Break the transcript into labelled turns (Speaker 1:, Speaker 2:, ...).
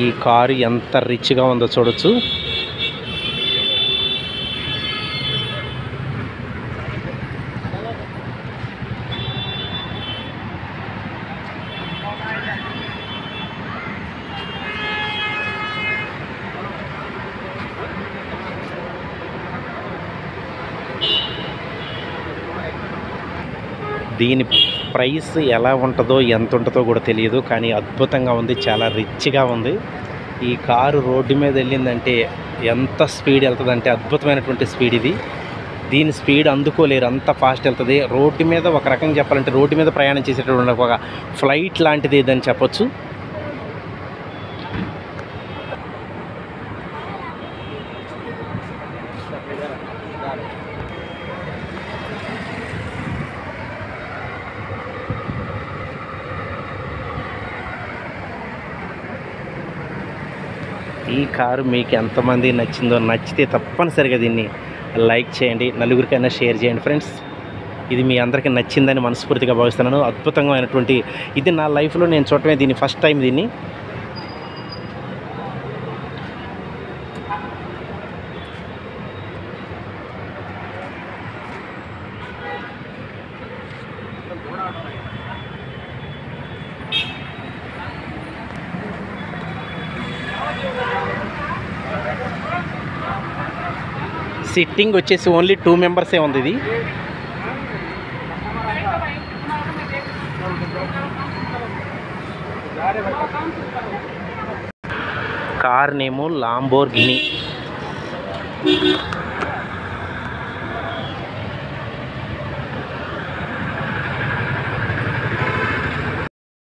Speaker 1: ఈ కారు ఎంత రిచ్గా ఉందో చూడొచ్చు. దీని ప్రైస్ ఎలా ఉంటుందో ఎంత ఉంటుందో కూడా తెలియదు, కానీ అద్భుతంగా ఉంది, చాలా రిచ్గా ఉంది. ఈ కారు రోడ్డు మీద వెళ్ళిందంటే ఎంత స్పీడ్ వెళ్తుందంటే అద్భుతమైనటువంటి స్పీడ్ ఇది. దీని స్పీడ్ అందుకోలేరు, అంత ఫాస్ట్ వెళ్తుంది. రోడ్డు మీద ఒక రకంగా చెప్పాలంటే రోడ్డు మీద ప్రయాణం చేసేటటువంటి ఒక ఫ్లైట్ లాంటిది ఇదని చెప్పొచ్చు. ఈ కారు మీకు ఎంతమంది నచ్చిందో, నచ్చితే తప్పనిసరిగా దీన్ని లైక్ చేయండి, నలుగురికైనా షేర్ చేయండి ఫ్రెండ్స్. ఇది మీ అందరికీ నచ్చిందని మనస్ఫూర్తిగా భావిస్తున్నాను. అద్భుతమైనటువంటి ఇది నా లైఫ్లో నేను చూడటమే దీన్ని ఫస్ట్ టైం. దీన్ని సిట్టింగ్ వచ్చేసి ఓన్లీ 2 మెంబర్సే ఉంది. ఇది కార్ నేము లాంబోర్గిని.